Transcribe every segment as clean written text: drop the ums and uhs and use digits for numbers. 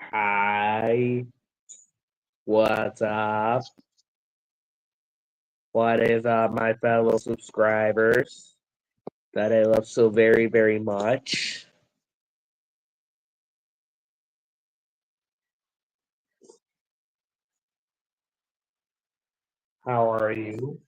Hi, what's up? What is up, my fellow subscribers that I love so very, very much? How are you?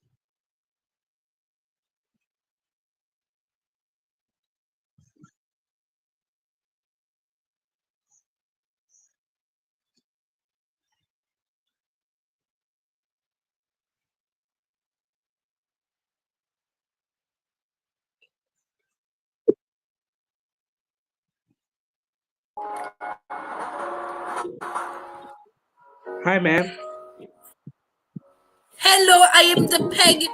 Hi, man. Hello, I am the peg.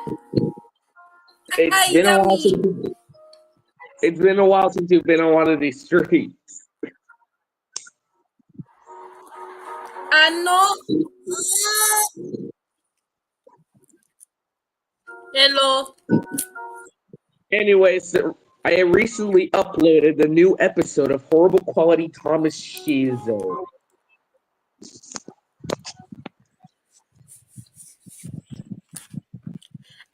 It's Hi, been a while yummy. since you've been on one of these streets. Ano? Hello. Anyways, I recently uploaded the new episode of Horrible Quality Thomas Shizo.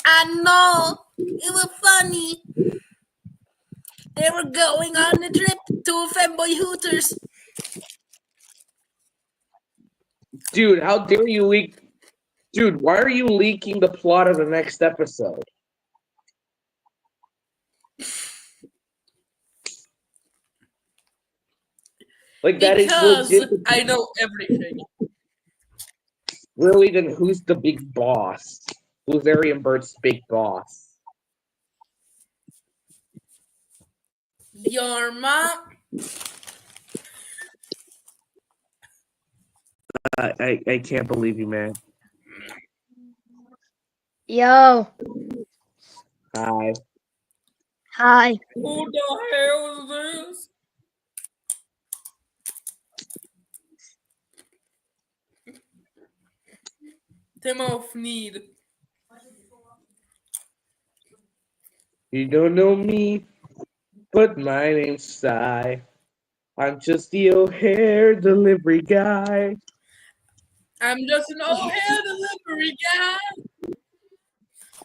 Ano? It was funny. They were going on a trip to Femboy Hooters. Dude, how dare you leak? Dude, why are you leaking the plot of the next episode? Like, that is Because legit. I know everything. Really, then who's the big boss? Who's Arian Bird's big boss? Your mom. I can't believe you, man. Yo, Hi. hi. Who the hell is this? Tim of Need. You don't know me, but my name's Sai. I'm just the O'Hare delivery guy. I'm just an old hair delivery guy.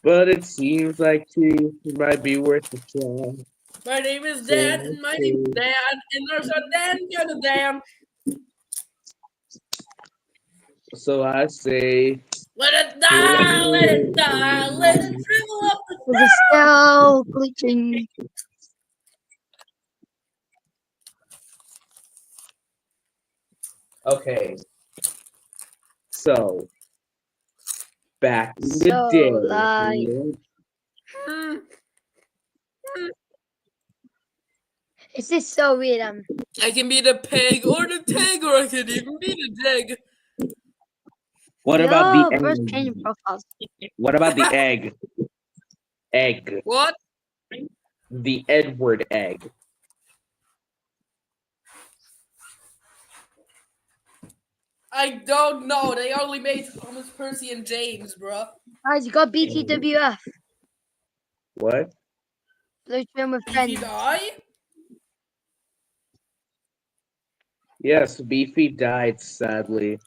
But it seems like you might be worth a try. My name is Dan, and my name is Dan, and there's a Dan kind of Dan. So I say, Let it die, let it die, let it shrivel up the It is still glitching. okay. So, back in the So, day. like, is this so weird? I can be the peg or the tag, or I can even be the dig. What Yo, about the first egg? changing profiles. What about the egg? Egg. What? The Edward egg. I don't know. They only made Thomas, Percy, and James, bro. Guys, you got BTWF. What? Blue Film with Did he friends. die? Yes, Beefy died, sadly.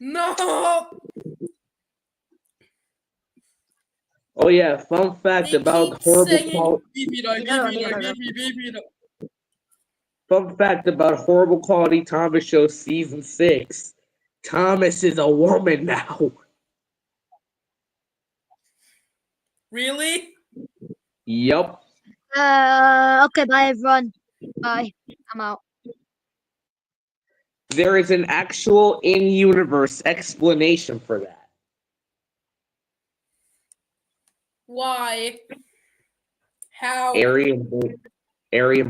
No. Oh yeah, fun fact They about keep horrible singing. Beefy die, You don't beefy die, know. beefy die. Fun fact about horrible quality Thomas Show season 6. Thomas is a woman now. Really? Yup. Okay, bye everyone. Bye. I'm out. There is an actual in-universe explanation for that. Why? How? Arian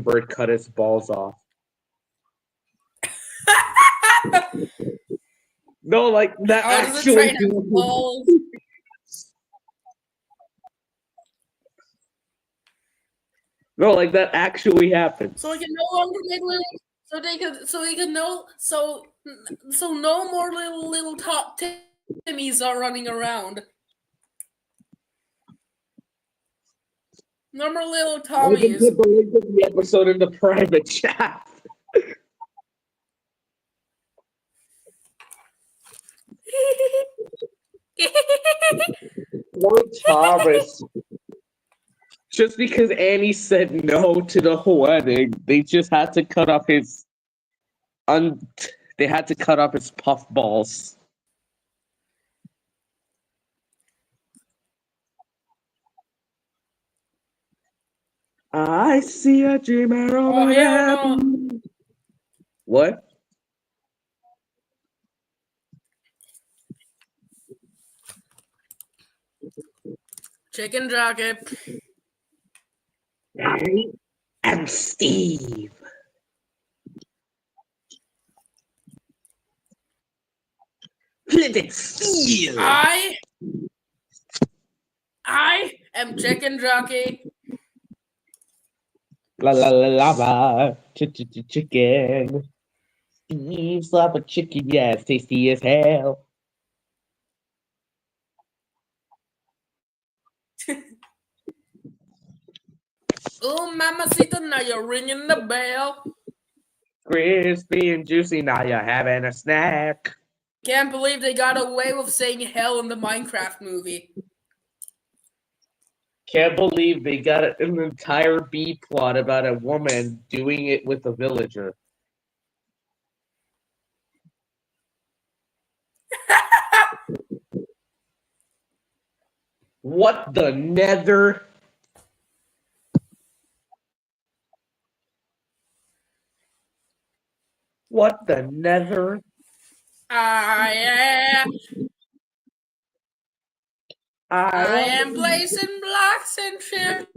Bird cut his balls off. No, like that How does it actually. train his balls? No, like that actually happened. So he can no longer make little. So he can no. So no more little top Timmys are running around. Number little I can Tommies. put the link of the episode in the private chat. Poor Thomas. Just because Annie said no to the wedding, they just had to cut off his they had to cut off his puff balls. I see a dreamer on Oh, the hell web. no. What? Chicken jockey. I am Steve. Let it feel. I am chicken jockey. La la la la la. Chicken. Steve's love a chicken, yeah, it's tasty as hell. Oh, mamacita, now you're ringing the bell. Crispy and juicy, now you're having a snack. Can't believe they got away with saying hell in the Minecraft movie. Can't believe they got an entire B plot about a woman doing it with a villager. What the nether? What the nether? I am placing blocks and shit,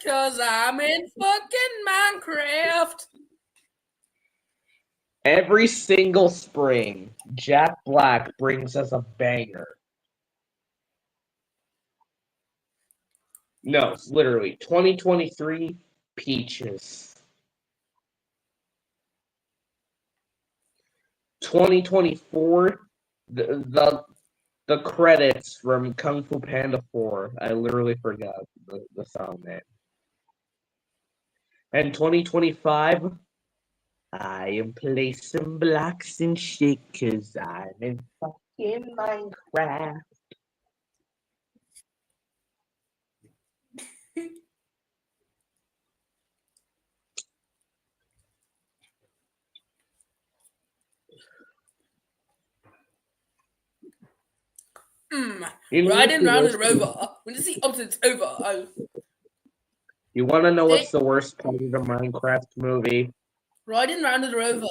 cause I'm in fucking Minecraft. Every single spring, Jack Black brings us a banger. No, it's literally 2023 Peaches. 2024, the credits from Kung Fu Panda 4. I literally forgot the song name. And 2025, I am placing blocks and shit cause I'm in fucking Minecraft. Riding round the rover. When you see opposites over. You want to know what's the worst part of the Minecraft movie? Riding round the rover.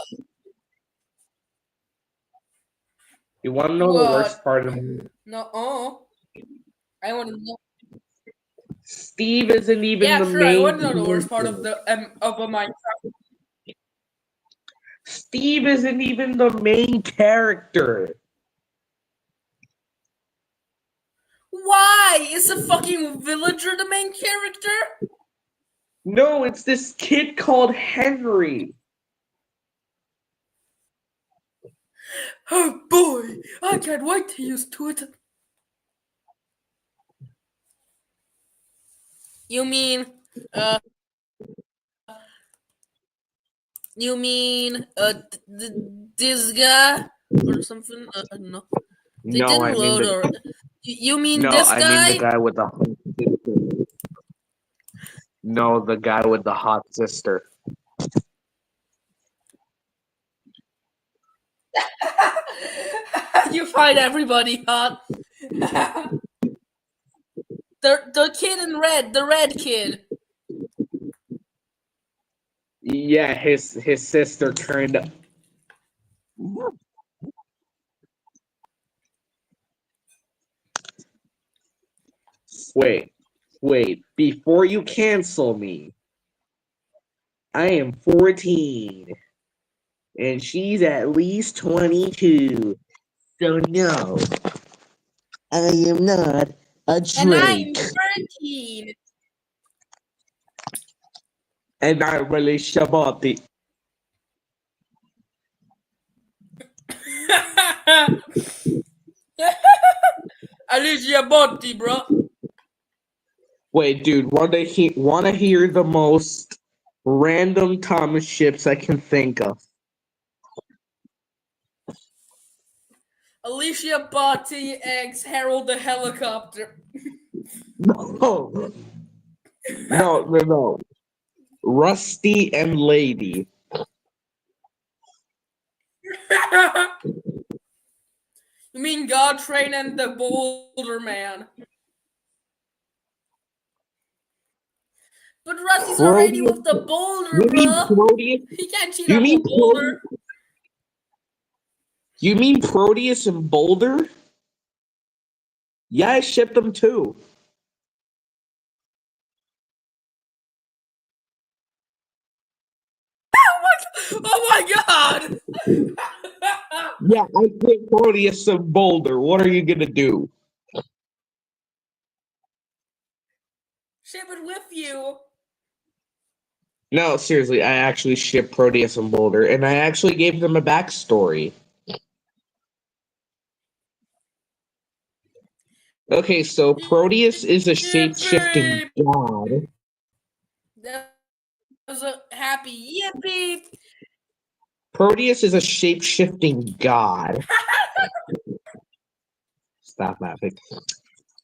You want to know the worst part of the movie? No. I want to know. Steve isn't even the main. I want to know the worst part of the of a Minecraft. Steve isn't even the main character. Why is the fucking villager the main character? No, it's this kid called Henry. Oh boy, I can't wait to use Twitter. You mean this guy or something? No. They No, didn't I mean load you mean no, this I guy? mean the guy with the hot sister. No, the guy with the hot sister. You find everybody hot. The kid in red, the red kid. Yeah, his sister turned up. Wait, before you cancel me, I am 14, and she's at least 22, so no, I am not a Drake. And I'm 13. And I'm Alicia Botti. Alicia Botti, bro. Wait, dude, wanna hear the most random Thomas ships I can think of? Alicia Botti X Harold the Helicopter. No, no. Rusty and Lady. You mean God Train and the Boulder Man? But Rusty's already Proteus. with the Boulder, You mean bro. Proteus? He can't cheat You on mean the Proteus? Boulder. You mean Proteus and Boulder? Yeah, I shipped them too. Oh my god! Yeah, I put Proteus and Boulder. What are you gonna do? Ship it with you. No, seriously, I actually shipped Proteus and Boulder, and I actually gave them a backstory. Okay, so Proteus is a shape-shifting Yippee! god. That was a happy yippee. Proteus is a shape-shifting god. Stop laughing.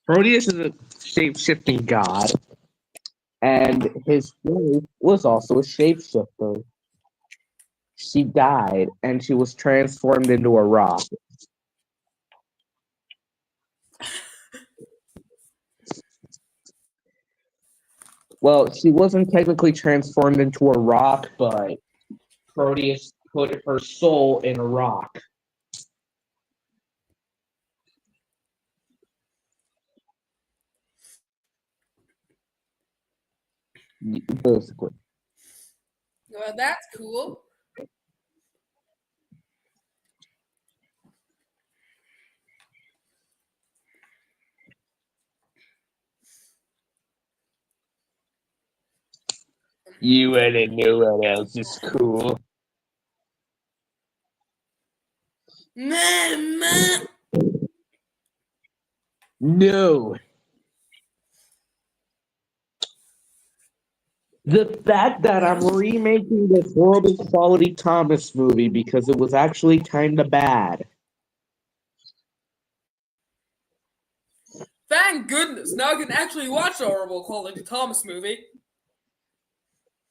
Proteus is a shape-shifting god, and his wife was also a shapeshifter. She died, and she was transformed into a rock. Well, she wasn't technically transformed into a rock, but Proteus put her soul in a rock. Basically. Well, that's cool. You wouldn't know what else is cool. Meh. No. The fact that I'm remaking this horrible quality Thomas movie because it was actually kind of bad. Thank goodness. Now I can actually watch the horrible quality Thomas movie.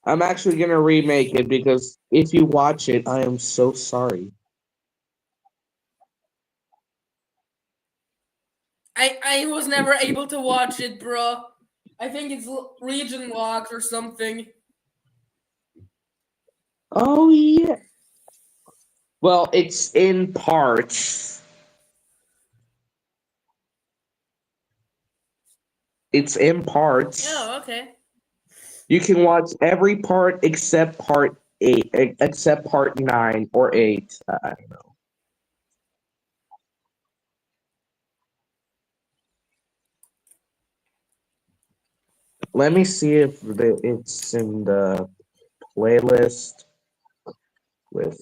I'm actually gonna remake it because if you watch it, I am so sorry. I was never able to watch it, bro. I think it's region locked or something. Oh yeah. Well, it's in parts. It's in parts. Oh, okay. You can watch every part except part 8, except part 9 or 8. I don't know. Let me see if it's in the playlist with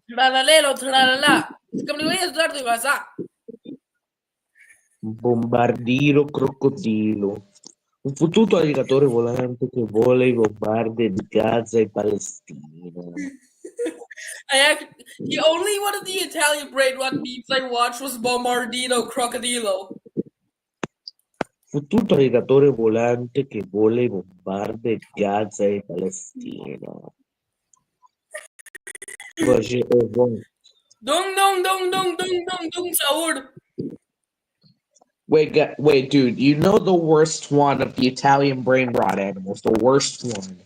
Tralalero, tralala. Come to start the WhatsApp. Bombardiro crocodilo. Un fottuto alligatore volante che vola i bombardi di Gaza e Palestina. The only one of the Italian brain rot memes I watched was Bombardino Crocodilo. Fottuto alligatore volante che vola i bombardi di Gaza e Palestina. Roger Evon. Dung dung dung dung dung dung dung sahur. Wait, dude. You know the worst one of the Italian brain rot animals. The worst one.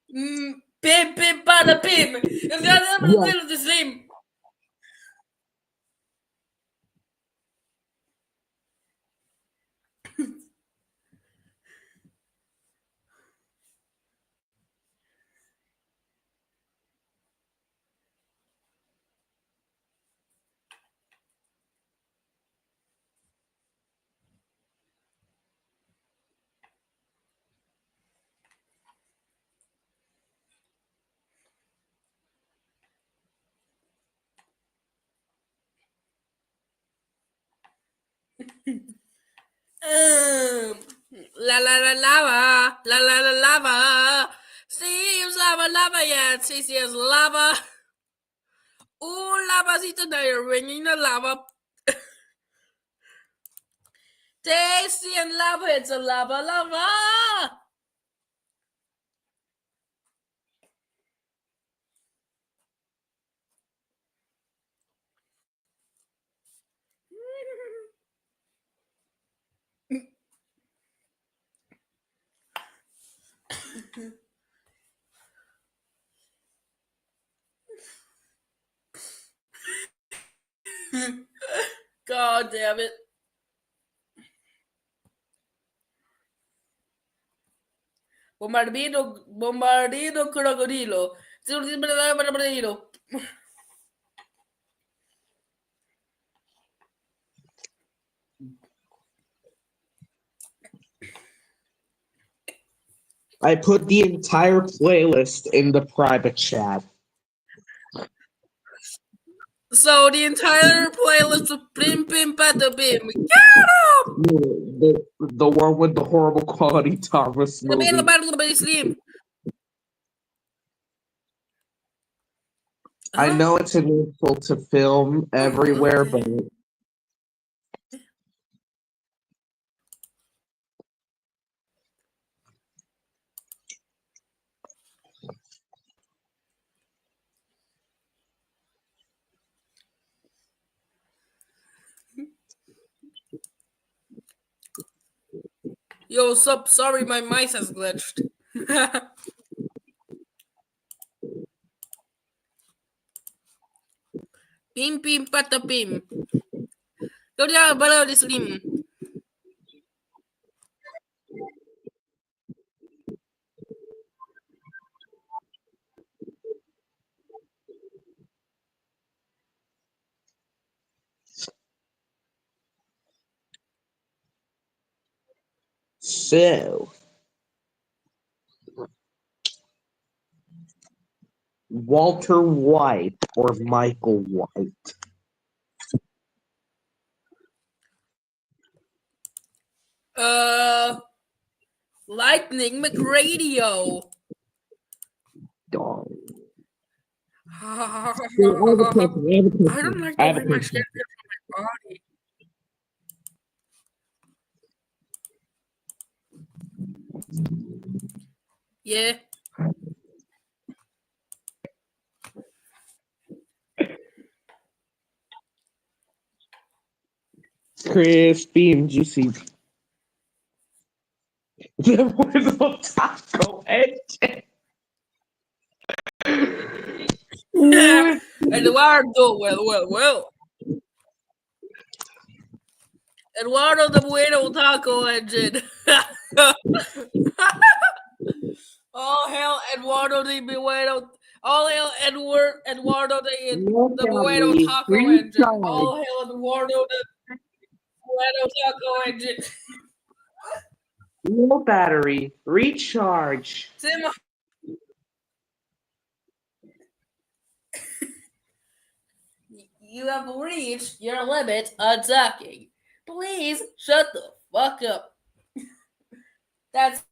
Pim pim pada pim. It's got Yeah. everything the same. La la la lava, la la la lava. Steve's lava, lava, yeah, Cecia's lava. Ooh, lavacito, now you're ringing the lava. Tasty and lava, it's a lava, lava. God damn it. Bombardino, bombardino, crocodilo. I put the entire playlist in the private chat. So the entire playlist of Pim Pim Pata Bim. The one with the horrible quality Thomas movie. Slim. I know it's an insult to film everywhere, but Yo, sup? Sorry, my mice has glitched. Pim Pim Pata Pim. Go down below the Slim. so Walter White or Michael White? Lightning McRadio. Darn. I don't like the way my skin fits on my body. Yeah. Crispy and juicy. The Whistle Taco Engine. Eduardo, well. Eduardo the Bueno Taco Engine. All hail Eduardo the Bueno. All hail Eduardo the Bueno Taco Engine. All hail Eduardo the Bueno Taco Engine. Low battery. Recharge. Tim. You have reached your limit on talking. Please shut the fuck up. That's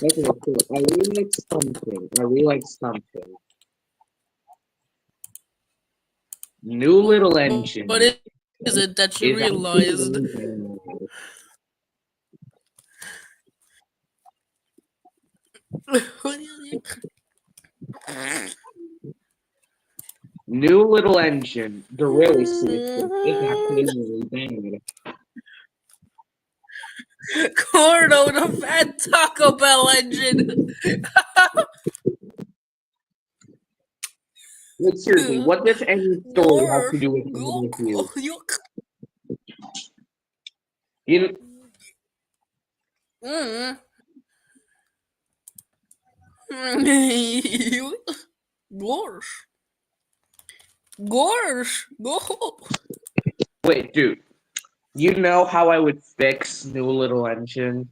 Okay, cool. I really like something. New Little Engine. What is it that you realized? New Little Engine. The really sweet. It's actually really bad. Cordo the Fat Taco Bell Engine. Look, seriously, what does any story have to do with you? You Gorsh. Wait, dude. You know how I would fix New Little Engine?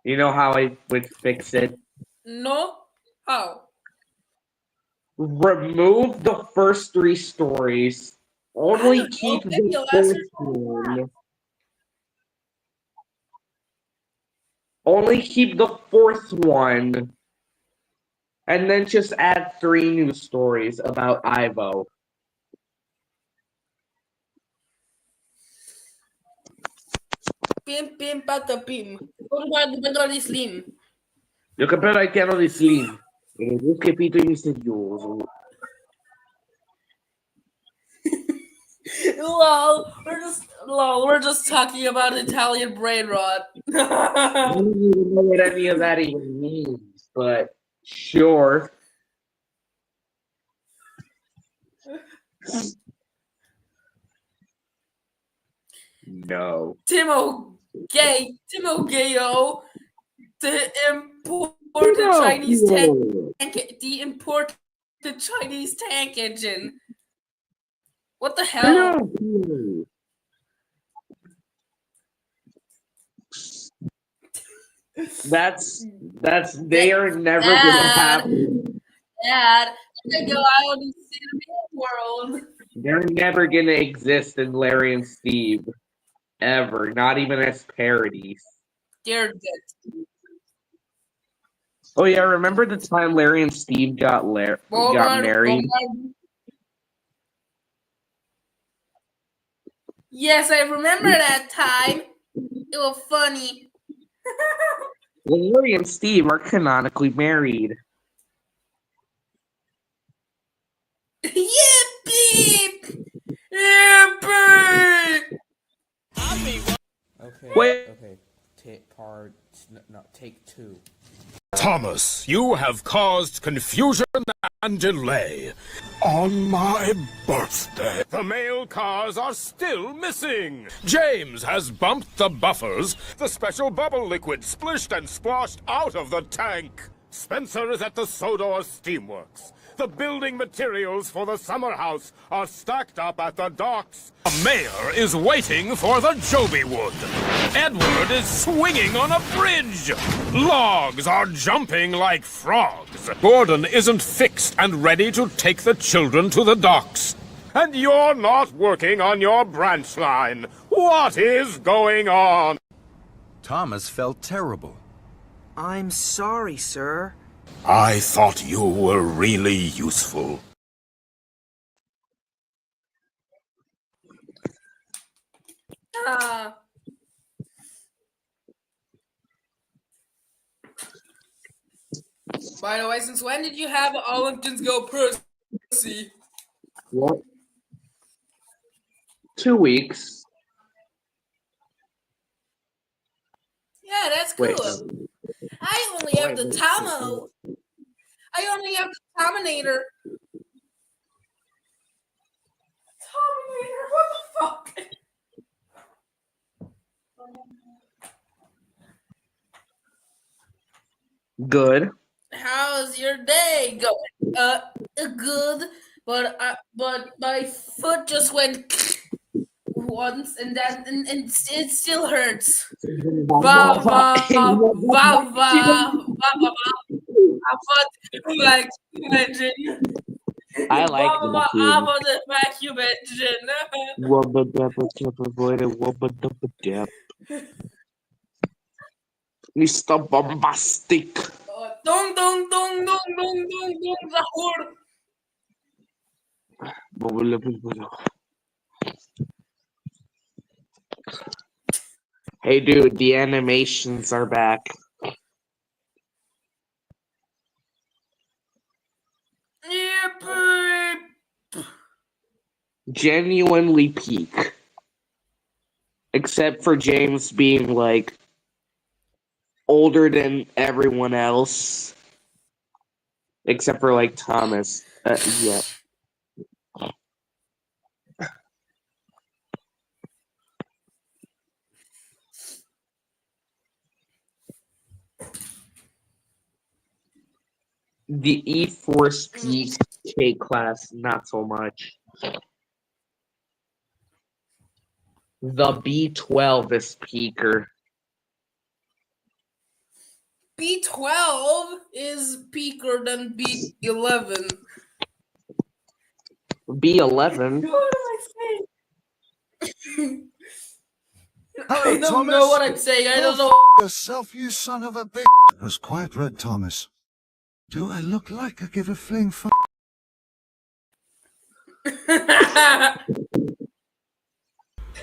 You know how I would fix it? No? How? Remove the first 3 stories. Only keep Okay, the you'll answer 4th one. Only keep the 4th one. And then just add 3 new stories about Ivo. Pim, pim, patapim. What about the Bengali Slim? Yo que pero hay que no Slim. Busque pito y misterioso. We're just talking about Italian brain rot. I don't even know what any of that even means, but sure. No. Timo Gayo, the imported Chinese tank engine. What the hell? That's they are never gonna happen. Dad, I go out and see the real world. They're never gonna exist in Larry and Steve. Ever. Not even as parodies. They're dead. Oh yeah, remember the time Larry and Steve got married? Yes, I remember that time. It was funny. Larry and Steve are canonically married. Yippee! Yippee! Okay. Wait. Okay. Take 2. Thomas, you have caused confusion and delay. On my birthday, the mail cars are still missing. James has bumped the buffers. The special bubble liquid splished and splashed out of the tank. Spencer is at the Sodor Steamworks. The building materials for the summer house are stacked up at the docks. The mayor is waiting for the Joby wood. Edward is swinging on a bridge. Logs are jumping like frogs. Gordon isn't fixed and ready to take the children to the docks. And you're not working on your branch line. What is going on? Thomas felt terrible. I'm sorry, sir. I thought you were really useful. By the way, since when did you have Olymptons go pussy? What? 2 weeks. Yeah, that's cool. Wait. I only have the Tomo. I only have the Tominator. Tominator, what the fuck? Good. How's your day going? Good, but my foot just went once, and it still hurts. Imagine. I like the vacuum engine. Mr. Bombastic. Dong dong dong dong dong dong dong Zahur. Hey dude, the animations are back. Genuinely peak. Except for James being like older than everyone else. Except for like Thomas. Yeah. The E-Force peak K-Class, not so much. The B-12 is peaker. B12 is peaker than B11. B11. What am I saying? Hello, I don't Thomas. know what I'm saying. I don't know. Yourself, you son of a bitch. That's quite right, Thomas. Do I look like I give a fling f***?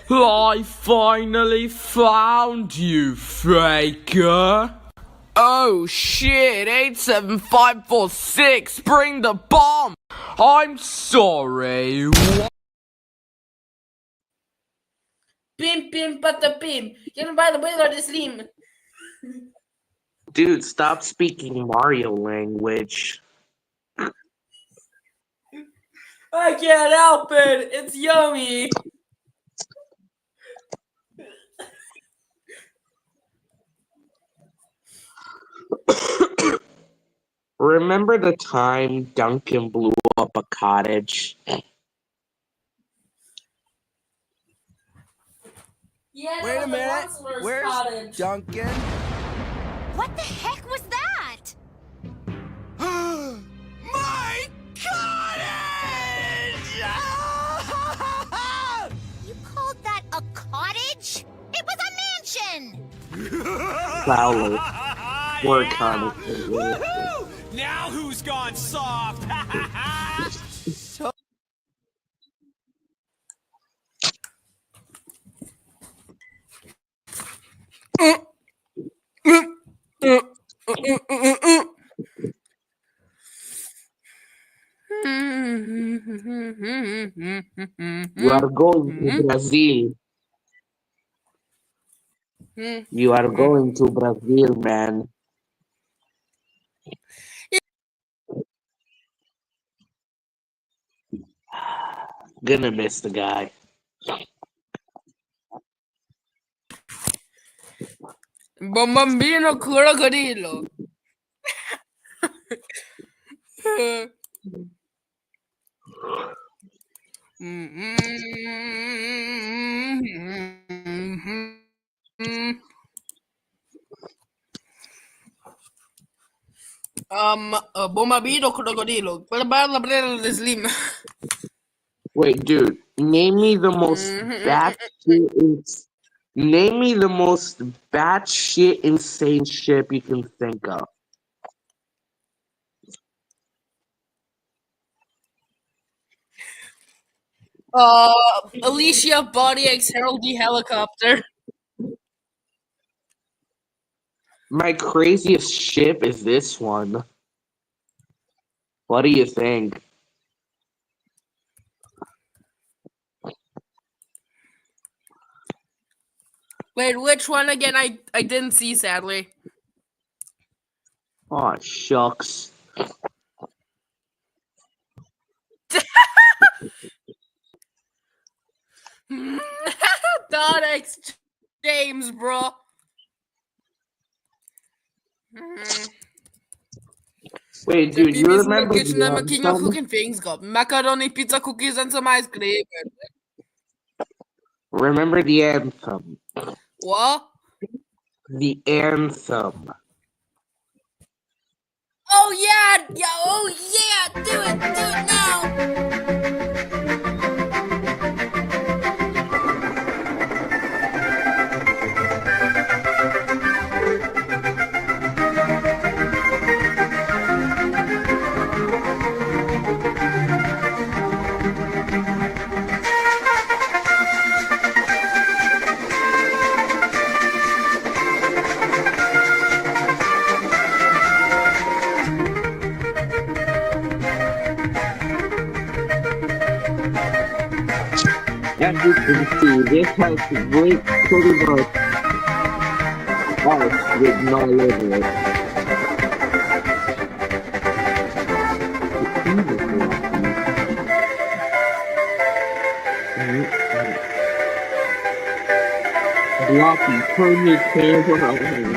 I finally found you, Faker. Oh shit, 87546, bring the bomb. I'm sorry. Pim pim patapim. Get by the way of the slim. Dude, stop speaking Mario language. I can't help it. It's yummy. Remember the time Duncan blew up a cottage? Yeah, Wait a minute. Where's cottage? Duncan? What the heck was that? My cottage! You called that a cottage? It was a mansion! Fowler. Work on it. Woohoo! Now who's gone soft? You are going to Brazil. You are going to Brazil, man. Gonna miss the guy. Bambino crocodilo. Bombino crocodilo. Slim. Wait, dude. Name me the most batshit insane ship you can think of. Alicia Body X Harold D Helicopter. My craziest ship is this one. What do you think? Wait, which one again? I didn't see, sadly. Aw, shucks. Dot X James, bro. Wait, dude, you remember in the kitchen, I'm the king of anthem? cooking things. Got macaroni, pizza, cookies, and some ice cream. Remember the anthem. What? The anthem. Oh yeah, do it now. As you can see, this has great pretty much art written all over it. Blocky, turn your camera around.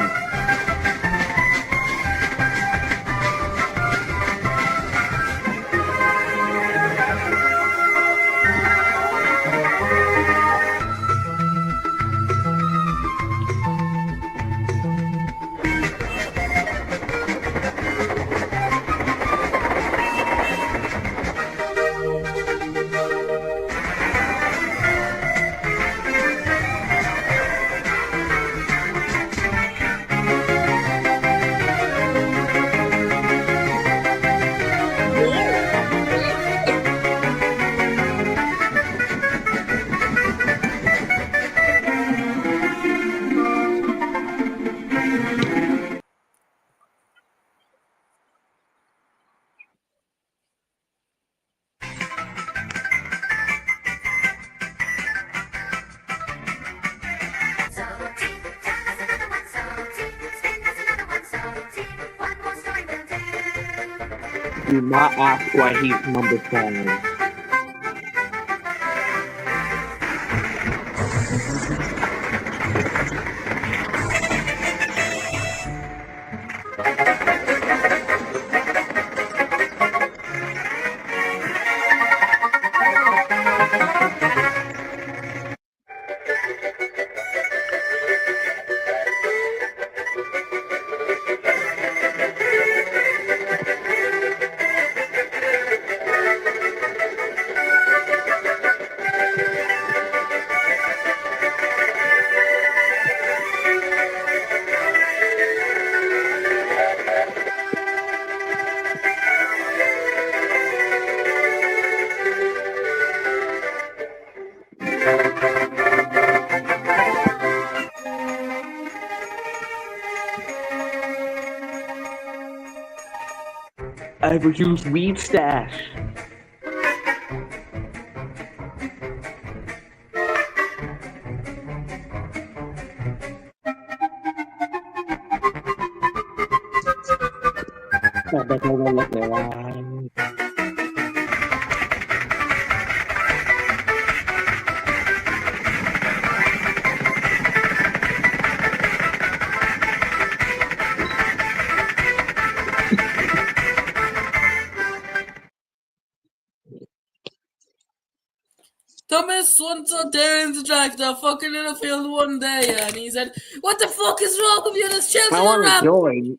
Do not ask why he's number 5. I ever used weed stash. Thomas once saw Darren's tractor fucking in a field one day, and he said, "What the fuck is wrong with you? This children I want to around." join.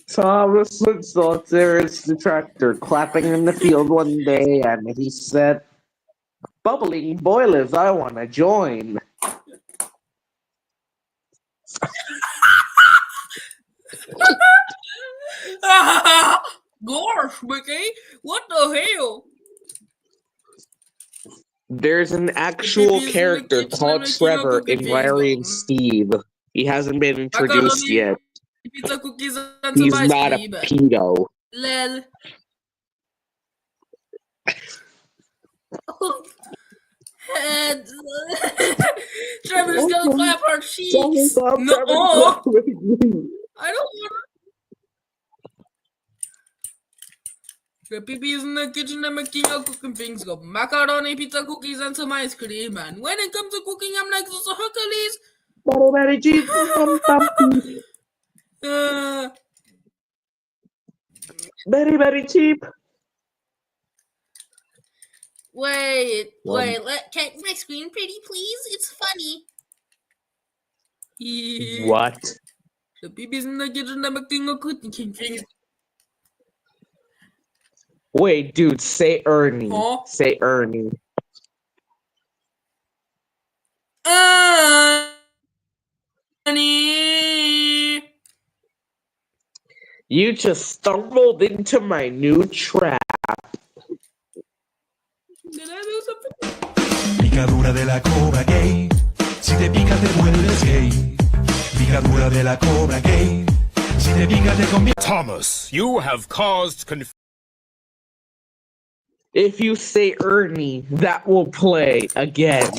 Thomas saw Terrence the tractor clapping in the field one day, and he said, "Bubbling boilers, I want to join." Gosh, Mickey, what the hell? There's an actual Maybe it's in the character kitchen called making Trevor a cookie in Larry and Steve. He hasn't been introduced Macaroni, yet. pizza, cookies, and He's some ice not a cream. pedo. Lel. And Trevor's gonna clap our cheeks. No, I don't want to. The peepees in the kitchen are making a cooking things. Got macaroni, pizza, cookies, and some ice cream. And when it comes to cooking, I'm like those Hercules. Very cheap. Wait, can my screen pretty, please? It's funny. What? The peepees in the kitchen are making a cooking things. Wait, dude, say Ernie. Huh? Say Ernie. Ernie. You just stumbled into my new trap. Did I do something? Picadura de la cobra gay. Si te pica te vuelves gay. Picadura de la cobra gay. Si te pica te convierte. Thomas, you have caused confusion. If you say Ernie, that will play again.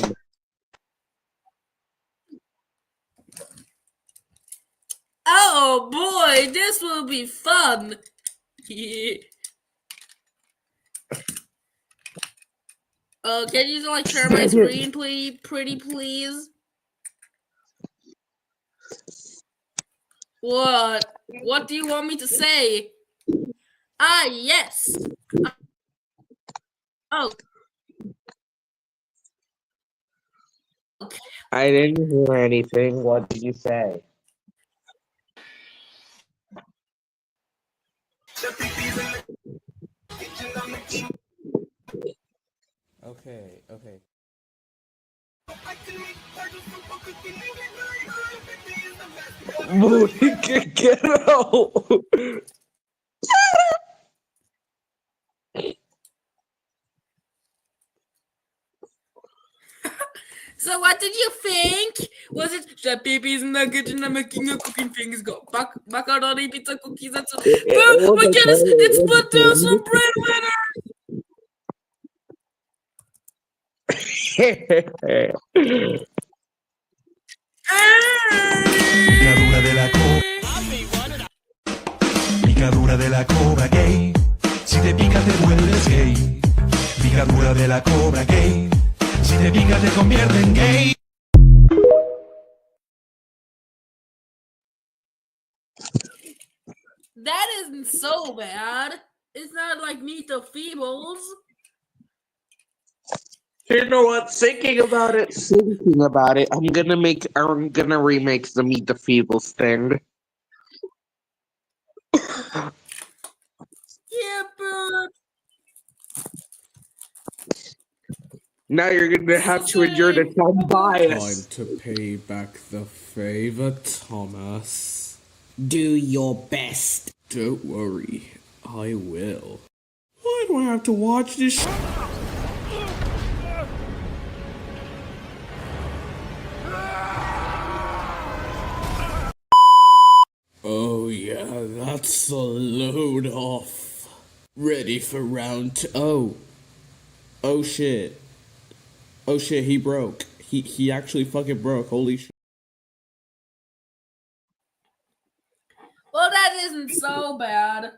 Oh boy, this will be fun. Can you like share my screen, please? Pretty please. What? What do you want me to say? Ah, yes. Oh. Okay. I didn't hear anything. What did you say? Okay. Get out! So what did you think? Was it the babies in the kitchen and making a cooking things? Got macaroni, pizza, cookies, and so. Oh my goodness! It's Splatoon, some breadwinner. Picadura de la cobra. Picadura de la cobra gay. Si te pica te vuelves gay. Picadura de la cobra gay. Si te pica te convierte en gay. That isn't so bad. It's not like Meet the Feebles. You know what? Thinking about it, I'm gonna remake the Meet the Feebles thing. Yeah, but Now you're gonna have to endure the some Time bias. to pay back the favor, Thomas. Do your best. Don't worry, I will. Why do I have to watch this? Oh yeah, that's the load off. Ready for round two. Oh shit. Oh shit, he broke. He actually fucking broke. Holy shit. well, that isn't so bad.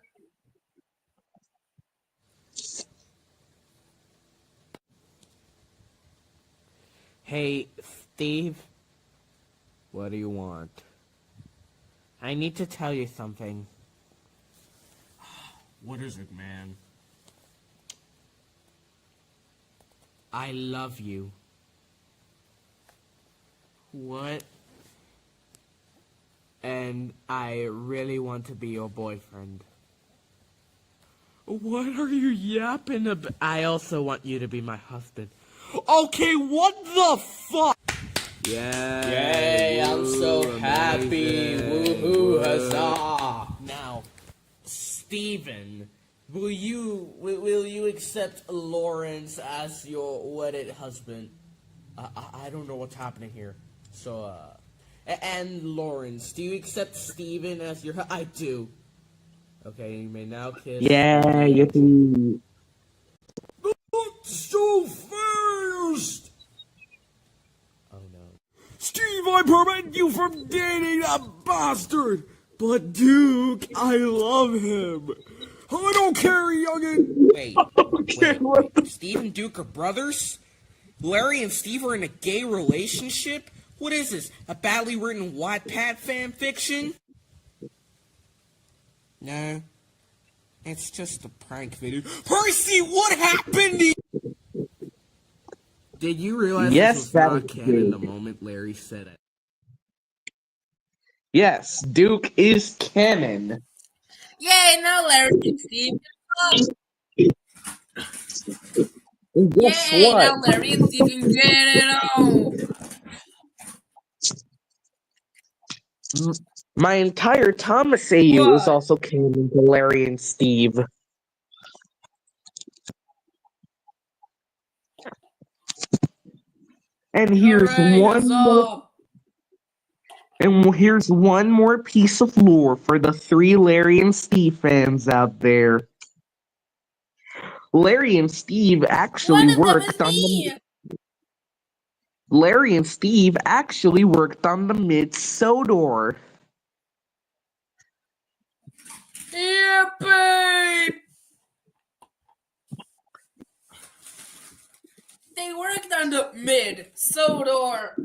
Hey, Steve. What do you want? I need to tell you something. What is it, man? I love you. What? And I really want to be your boyfriend. What are you yapping about? I also want you to be my husband. Okay, what the fuck? Yeah. Yay, I'm so woo, happy. amazing, Woohoo, woo. huzzah. Now, Steven, will you accept Lawrence as your wedded husband? I don't know what's happening here. So, and Lawrence, do you accept Steven as your I do. Okay, you may now kiss. Yeah, you do. Not so fast! Oh no. Steve, I prevent you from dating that bastard! But Duke, I love him! I don't care, youngin'! Wait. Steve and Duke are brothers? Larry and Steve are in a gay relationship? What is this, a badly written Wattpad fan fiction? No. It's just a prank video. Percy, what happened to you? Did you realize Yes, this was that not was canon the Duke. moment Larry said it? Yes, Duke is canon. Yay, now Larry and Steve. And guess Yay, what? now Larry and Steve can get it on. My entire Thomas AU is What? also canon to Larry and Steve. And here's Hooray, huzzah. here's one more piece of lore for the 3 Larry and Steve fans out there. Larry and Steve actually One of them is worked on me. Larry and Steve actually worked on the Mid Sodor. Yeah, babe. They worked on the Mid Sodor.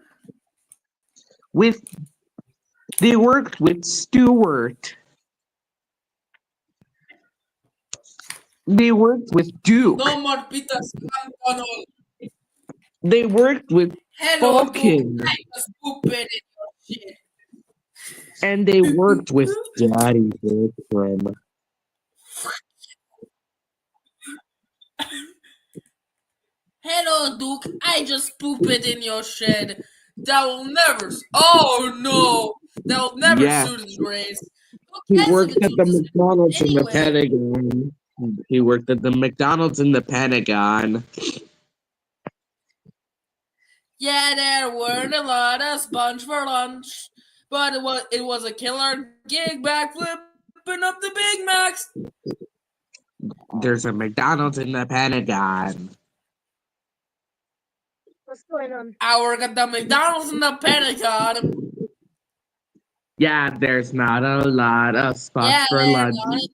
They worked with Stewart. They worked with Duke. No more Peter McDonald. They worked with Hello, Falcon. Duke. I was pooping in your shit. And they worked with Daddy Bertram. Hello, Duke. I just pooped in your shed. That will never. Oh no, that will never Yeah. suit his grace. He Okay, worked so at the Duke is- McDonald's in the Anyway. Pentagon. He worked at the McDonald's in the Pentagon. Yeah, there weren't a lot of sponge for lunch, but it was a killer gig backflipping up the Big Macs. There's a McDonald's in the Pentagon. What's going on? I work at the McDonald's in the Pentagon. Yeah, there's not a lot of spots Yeah, for man, lunch, Donnie.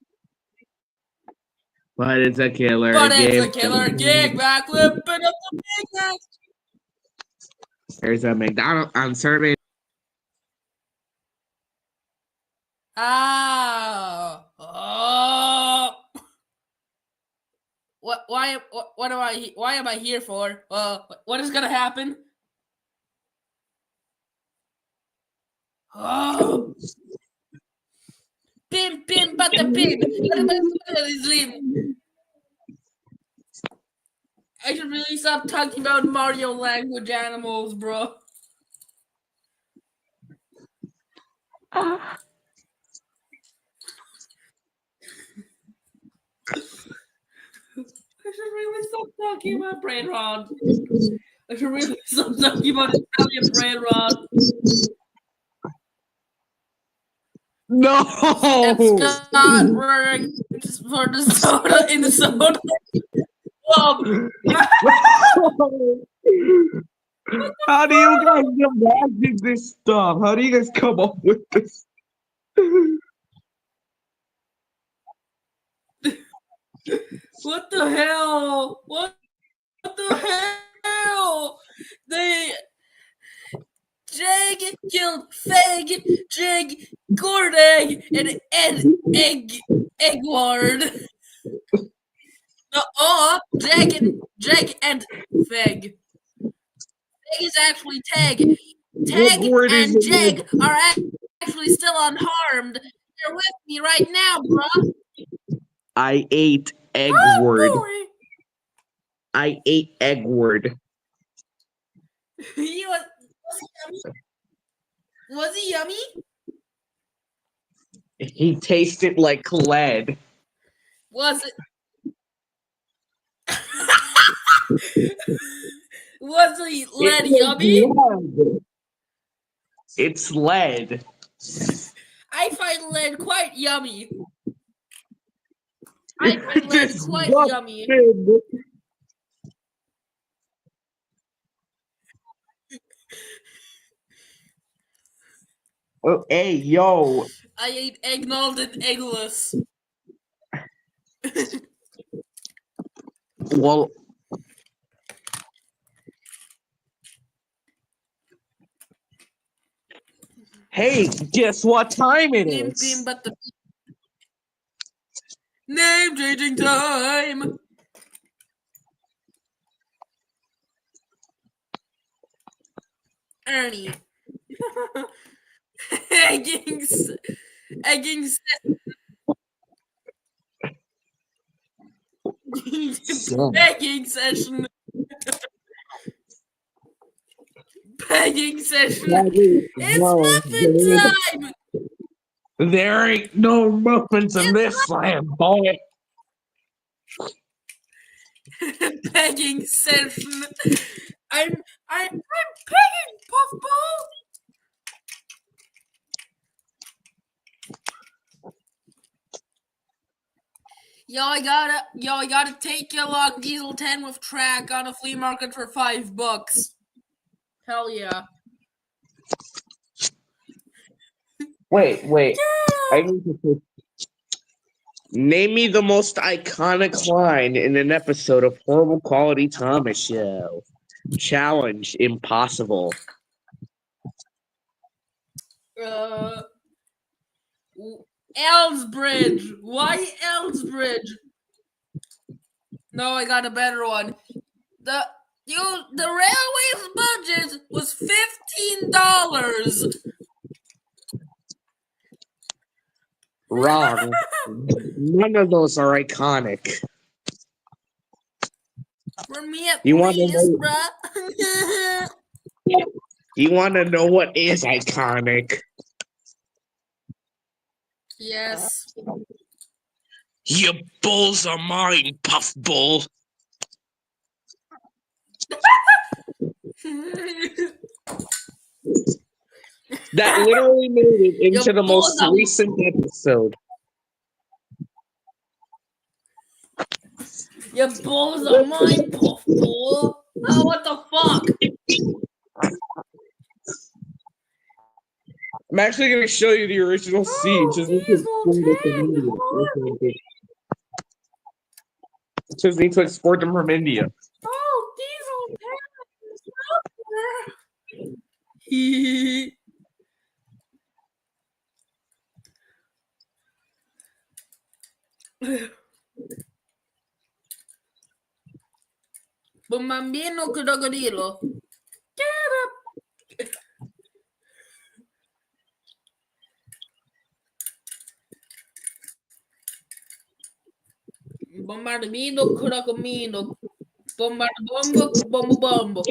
but it's a killer But it's game. a killer gig, backflipping up the Big Mac. There's a McDonald's on serving. Oh. Why am I here for? What is gonna happen? Oh. Bim, bim, bada, bim. Everybody's leaving. I should really stop talking about Mario language animals, bro. I should really stop talking about brain rot. I should really stop talking about Italian brain rot. No! And Scott wearing for the soda in the soda. How do you guys imagine this stuff? How do you guys come up with this? What the hell? What the hell? Jag killed Feg, Jig, Gordeg, and Eggward. Jag and Feg. Feg is actually Tag. Tag and Jag are actually still unharmed. They're with me right now, bruh. I ate Eggward. Oh, I ate Eggward. Was he yummy? He tasted like lead. Was it? Was he lead yummy? It's lead. I find lead quite yummy. I find lead This quite buff yummy. kid. Oh, hey, yo. I ate eggnog and eggless. Well, hey, guess what time it Bim, is? bim, but the name changing time. Ernie. Egging begging session. Begging session. It's muffin time. There ain't no muffins in this land, boy. Begging session. I'm begging, Puffball. Yo, I gotta take you along Diesel 10 with track on a flea market for $5. Hell yeah. Wait. Yeah. I need to name me the most iconic line in an episode of Horrible Quality Thomas Show. Challenge impossible. Elsbridge. Why Elsbridge? No, I got a better one. The railway's budget was $15. Wrong. None of those are iconic. For me at You want to least, know? bruh. You want to know what is iconic? Yes. Your balls are mine, Puffball. That literally made it into the most recent episode. Your balls are mine, Puffball. Oh, what the fuck? I'm actually going to show you the original scene. Just need to export it from India. Just need to export them from India. Oh, Diesel. Un bambino crocodilo. Bombardino crocomino. Bombardombo bombo bombo.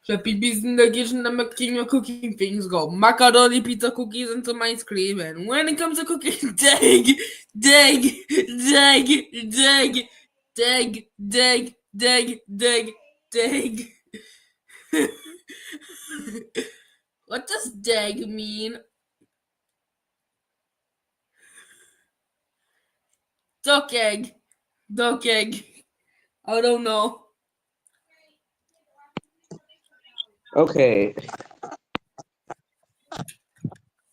Happy bees in the kitchen, I'm making your cooking things go. Macaroni, pizza, cookies, and some ice cream. And when it comes to cooking, dag. What does dag mean? Duck egg. I don't know. Okay.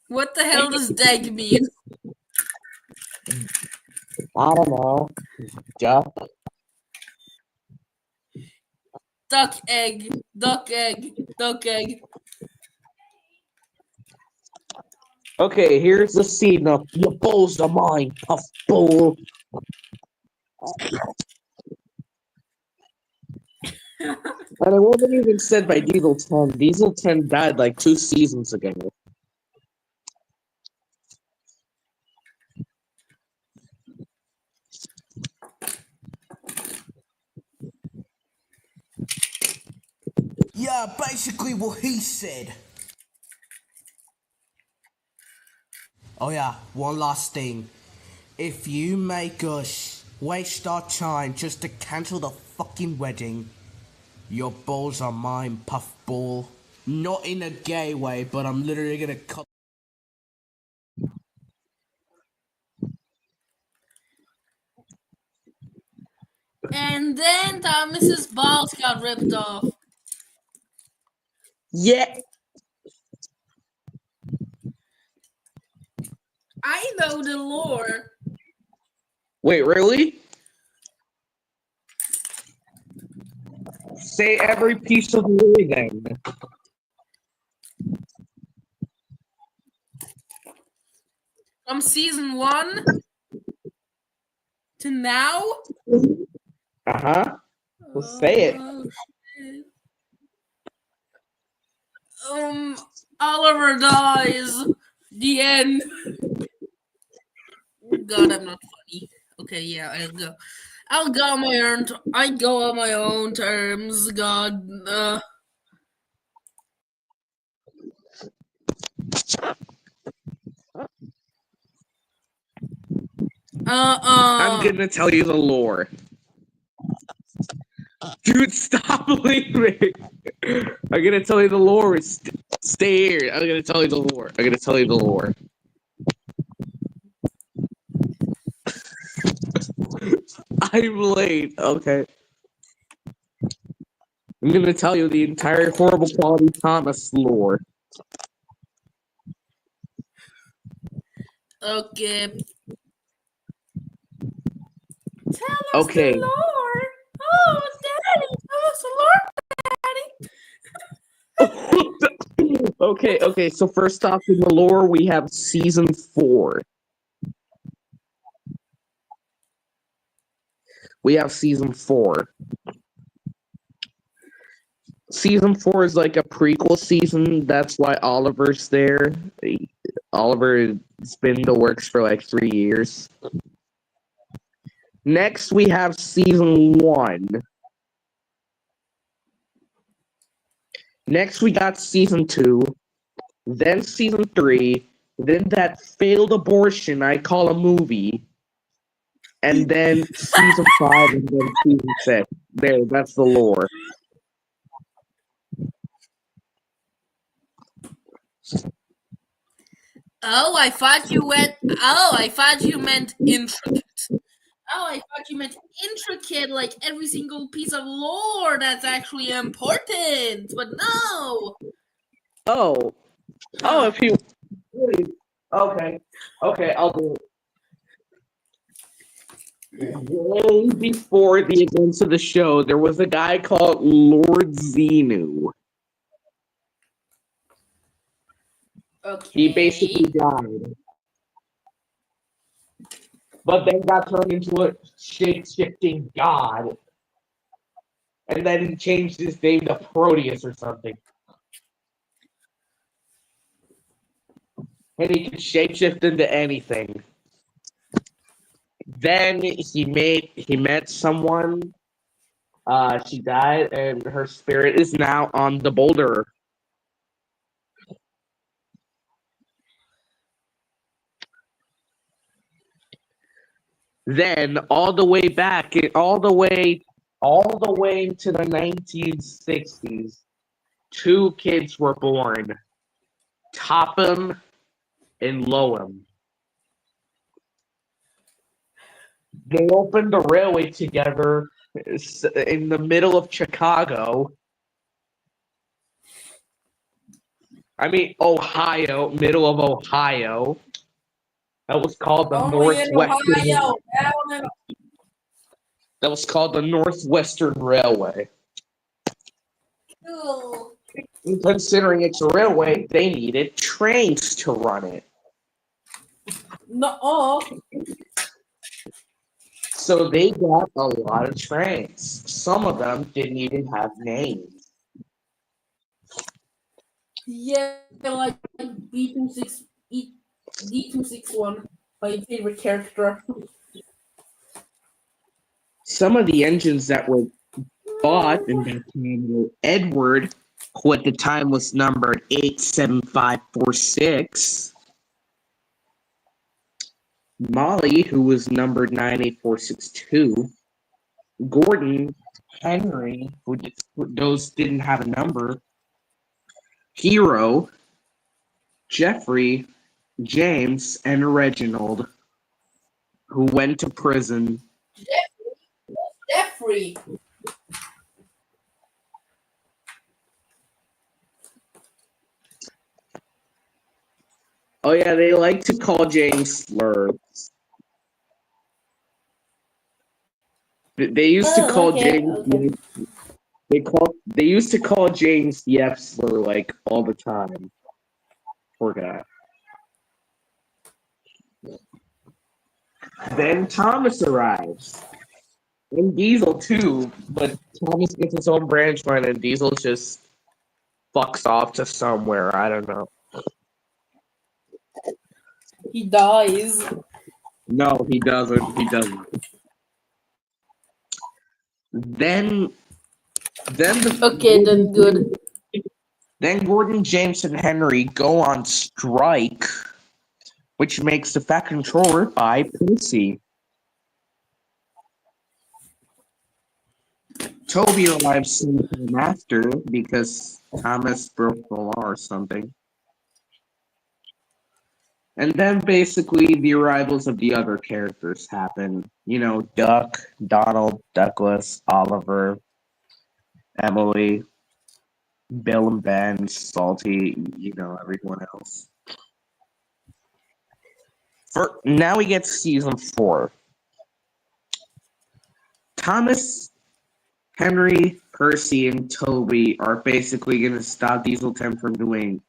What the hell does dag mean? I don't know. Duck. Duck egg. Okay, here's the scene of your balls are mine, puffball. And it wasn't even said by Diesel 10. Diesel 10 died like 2 seasons ago. Yeah, basically what he said. Oh yeah, one last thing. If you make us waste our time just to cancel the fucking wedding, your balls are mine, puffball. Not in a gay way, but I'm literally gonna cut. And then Thomas's balls got ripped off. Yeah. I know the lore. Wait, really? Say every piece of lore then. From season 1 to now? Uh-huh. Well, say it. Shit. Oliver dies. The end. God, I'm not funny. Okay, yeah, I'll go on my own. I go on my own terms. God. I'm gonna tell you the lore. Dude, stop leaving. I'm gonna tell you the lore. Stay here. I'm gonna tell you the lore. I'm late. Okay. I'm gonna tell you the entire horrible quality Thomas lore. Okay. Tell us Okay. the lore. Oh, Daddy, tell us the lore, Daddy. Okay. So first off in the lore, we have season 4. Season 4 is like a prequel season. That's why Oliver's there. Oliver's been in the works for like 3 years. Next, we have season 1. Next, we got season 2. then season 3, then that failed abortion I call a movie, and then season 5, and then season 6. There, that's the lore. Oh, I thought you went. Oh, I thought you meant intricate. Oh, I thought you meant intricate, like every single piece of lore that's actually important. But no. Oh, if you really, okay, I'll do it. Way before the events of the show, there was a guy called Lord Xenu. Okay. He basically died, but then got turned into a shape-shifting god, and then he changed his name to Proteus or something. And he could shapeshift into anything. Then he met someone. She died, and her spirit is now on the boulder. Then all the way into the 1960s, 2 kids were born, Topham and Loam. They opened a railway together in the middle of Chicago. I mean, Ohio, middle of Ohio. That was called the Northwestern. That was called the Northwestern Railway. Cool. Considering it's a railway, they needed trains to run it. No. So they got a lot of trains. Some of them didn't even have names. Yeah, like D261, my favorite character. Some of the engines that were bought in that time were Edward, who at the time was numbered 87546. Molly, who was numbered 98462. Gordon, Henry, those didn't have a number. Hero, Jeffrey, James, and Reginald, who went to prison. Jeffrey. Oh yeah, they like to call James slurs. They used to call James. They used to call James the F slur like all the time. Poor guy. Then Thomas arrives. And Diesel too, but Thomas gets his own branch line and Diesel just fucks off to somewhere. I don't know. He dies. No, he doesn't. He doesn't. Then good. Then Gordon, James, and Henry go on strike, which makes the Fat Controller by Percy. Toby arrives soon after because Thomas broke the law or something. And then basically the arrivals of the other characters happen. You know, Duck, Donald, Douglas, Oliver, Emily, Bill and Ben, Salty, you know, everyone else. Now we get season 4. Thomas, Henry, Percy, and Toby are basically going to stop Diesel 10 from doing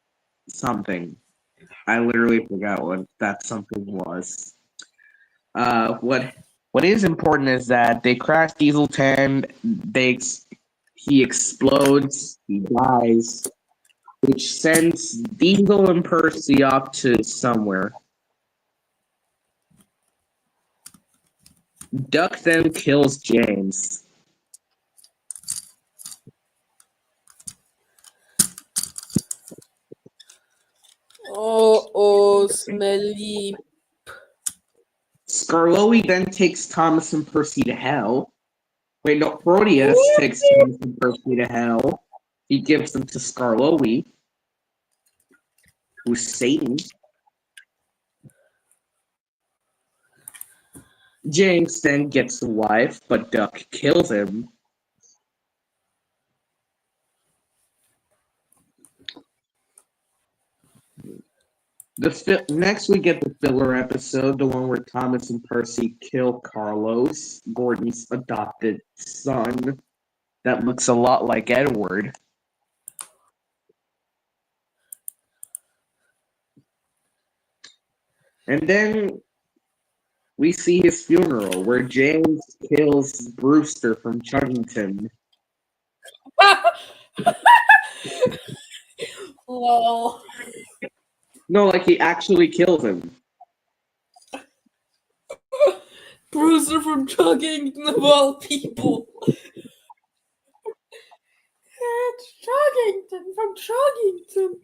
something. I literally forgot what that something was. What is important is that they crash Diesel 10, he explodes, he dies, which sends Diesel and Percy off to somewhere. Duck then kills James. Oh, smelly. Skarloey then takes Thomas and Percy to hell. Wait, no, Proteus takes Thomas and Percy to hell. He gives them to Skarloey, who's Satan. James then gets the wife, but Duck kills him. Next, we get the filler episode, the one where Thomas and Percy kill Carlos, Gordon's adopted son, that looks a lot like Edward. And then we see his funeral, where James kills Brewster from Chuggington. Lol. No, like he actually kills him. Brewster from Chuggington, of all people. It's Chuggington from Chuggington.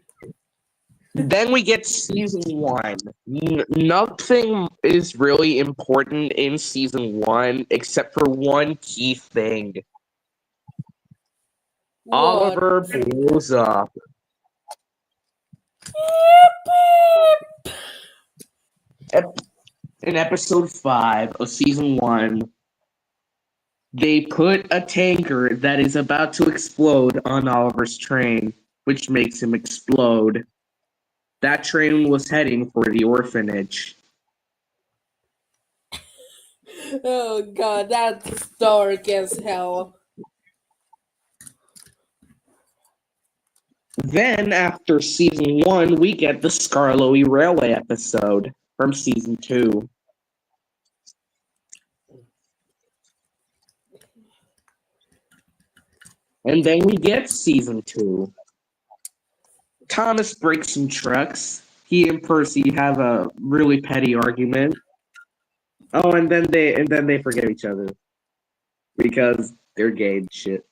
Then we get season 1. Nothing is really important in season 1 except for one key thing. What? Oliver blows up. In episode 5 of season 1, they put a tanker that is about to explode on Oliver's train, which makes him explode. That train was heading for the orphanage. Oh god, that's dark as hell. Then, after season 1, we get the Skarloey Railway episode from season 2. And then we get season 2. Thomas breaks some trucks. He and Percy have a really petty argument. Oh, and then they forget each other because they're gay and shit.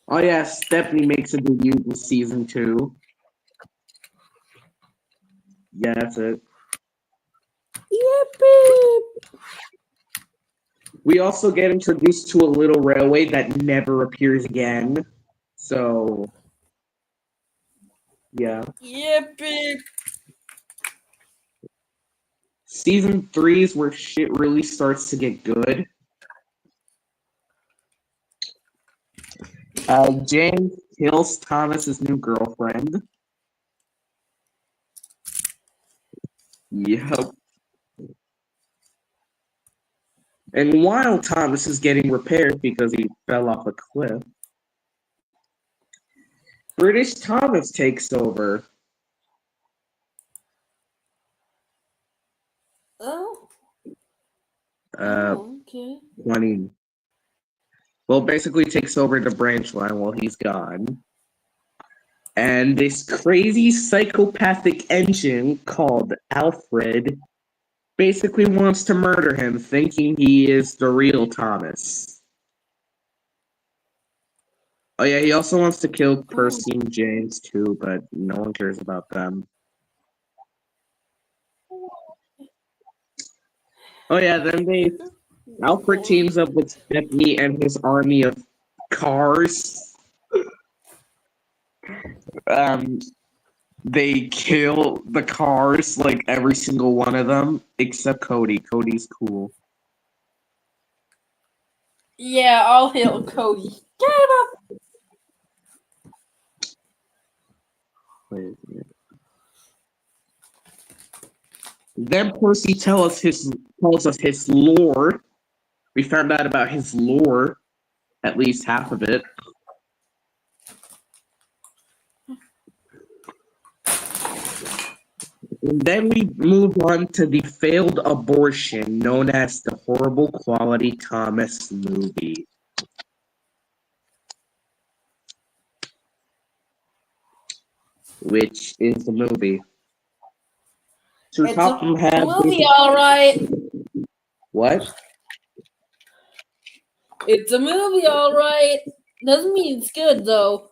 Oh yeah, Stephanie makes a debut in season 2. Yeah, that's it. Yippee! We also get introduced to a little railway that never appears again. So, yeah. Yippee! Season 3 is where shit really starts to get good. James kills Thomas's new girlfriend. Yep. And while Thomas is getting repaired because he fell off a cliff, British Thomas takes over. Oh. Okay. Well, basically takes over the branch line while he's gone. And this crazy psychopathic engine called Alfred basically wants to murder him, thinking he is the real Thomas. Oh yeah, he also wants to kill Percy and James too, but no one cares about them. Oh yeah, then Alfred teams up with Stephanie and his army of cars. They kill the cars, like every single one of them, except Cody. Cody's cool. Yeah, I'll hail Cody. Get him up! Wait a minute. Then Percy tells us his lore. We found out about his lore, at least half of it. And then we move on to the failed abortion known as the Horrible Quality Thomas movie. Which is the movie. It's a movie, alright. What? It's a movie, all right. Doesn't mean it's good though.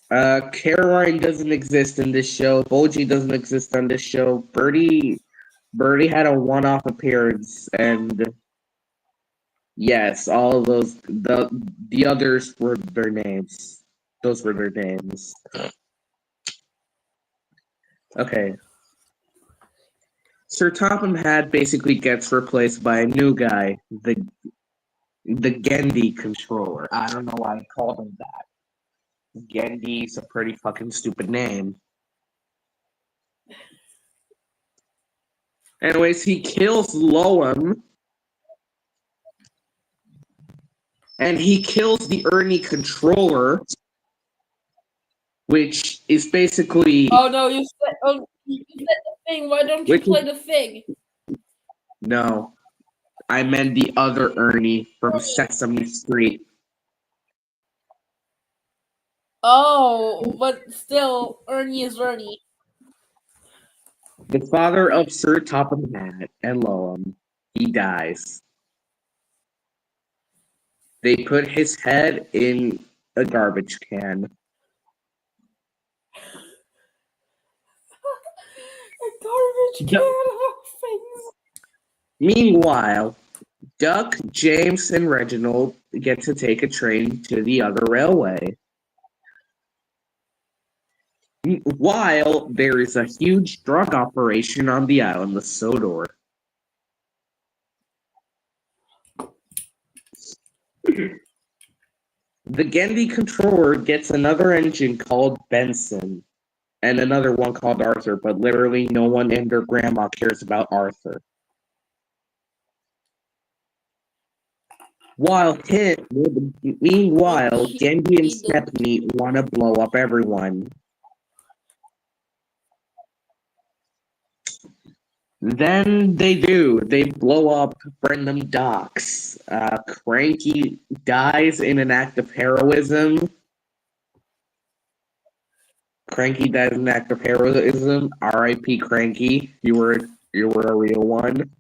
Caroline doesn't exist in this show. Boji doesn't exist on this show. Birdie had a one-off appearance, and yes, all of those the others were their names. Those were their names. Okay. Sir Topham Hatt basically gets replaced by a new guy, the Gendy controller. I don't know why I called him that. Gendy's a pretty fucking stupid name. Anyways, he kills Loam. And he kills the Ernie controller, which is basically... Oh no, you said the thing. Why don't you play the thing? No. I meant the other Ernie from Sesame Street. Oh, but still, Ernie is Ernie. The father of Sir Topham Hatt and Loam, he dies. They put his head in a garbage can. A garbage can of things. Meanwhile, Duck, James, and Reginald get to take a train to the other railway. While there is a huge drug operation on the island of Sodor. The Gendy controller gets another engine called Benson and another one called Arthur, but literally no one and their grandma cares about Arthur. Meanwhile, Gendy and Stephanie want to blow up everyone. Then they do. They blow up Brendam Docks. Cranky dies in an act of heroism. R.I.P. Cranky. You were a real one.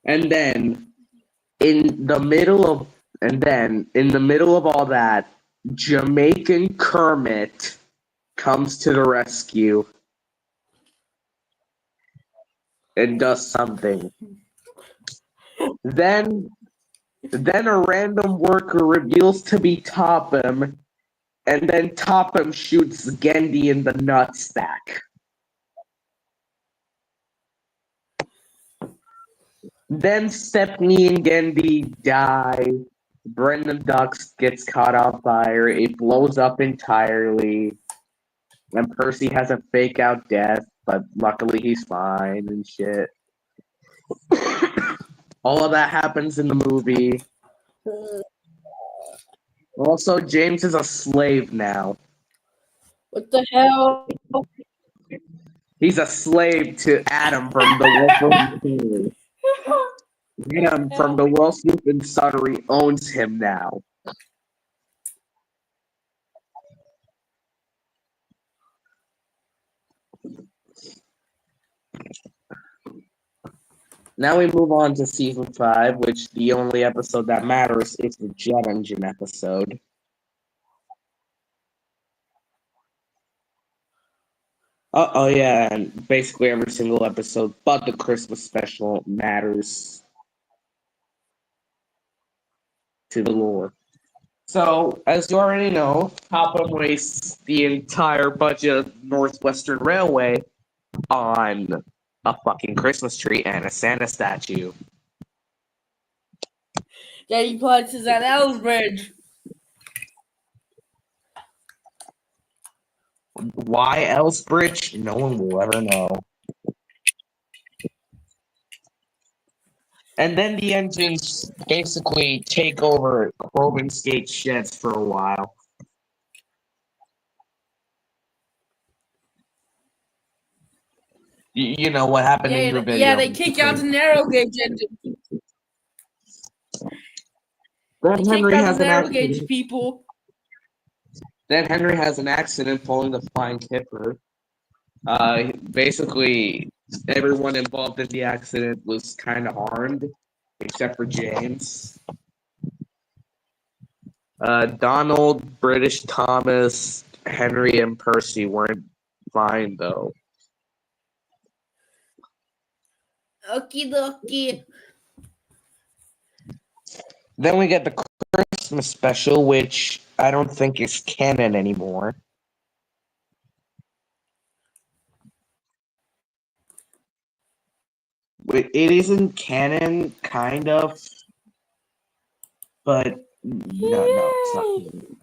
And then in the middle of all that, Jamaican Kermit comes to the rescue and does something. Then a random worker reveals to be Topham, and then Topham shoots Gendy in the nutsack. Then Stephanie and Gendy die. Brendam Docks gets caught on fire. It blows up entirely. And Percy has a fake out death, but luckily he's fine and shit. All of that happens in the movie. Also, James is a slave now. What the hell? He's a slave to Adam from the Wolf of Adam from the Wolfsmith and Suttery owns him now. Now we move on to season 5, which the only episode that matters is the jet engine episode. Oh yeah, and basically every single episode but the Christmas special matters to the lore. So, as you already know, Topham wastes the entire budget of Northwestern Railway on a fucking Christmas tree and a Santa statue. Yeah, he punches at Elsbridge. Why Elsbridge? No one will ever know. And then the engines basically take over Crobin's Gate sheds for a while. You know what happened in your video. Yeah, they kick out the narrow gauge engine. Brett Henry has an narrow accident. gauge people. Then Henry has an accident pulling the flying kipper. Basically, everyone involved in the accident was kind of harmed, except for James. Donald, British Thomas, Henry, and Percy weren't fine, though. Okie dokie. Then we get the Christmas special, which I don't think is canon anymore. It isn't canon, kind of, but no, it's not canon.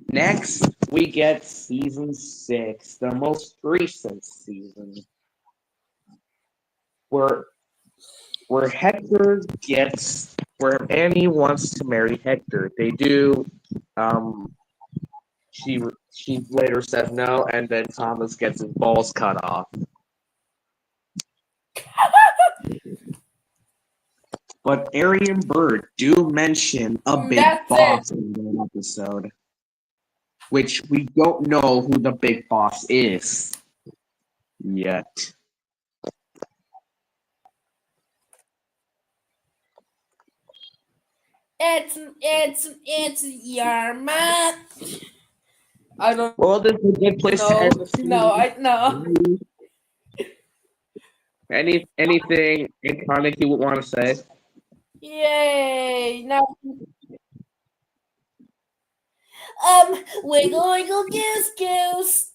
Next, we get season 6, the most recent season, where Annie wants to marry Hector. They do. She later says no, and then Thomas gets his balls cut off. But Ari and Bird do mention a big boss in that episode, which we don't know who the big boss is yet. It's your man. I don't. Well, this is a good place to end the season. No. Anything iconic you would want to say? Yay! No. Wiggle, wiggle, goose, goose.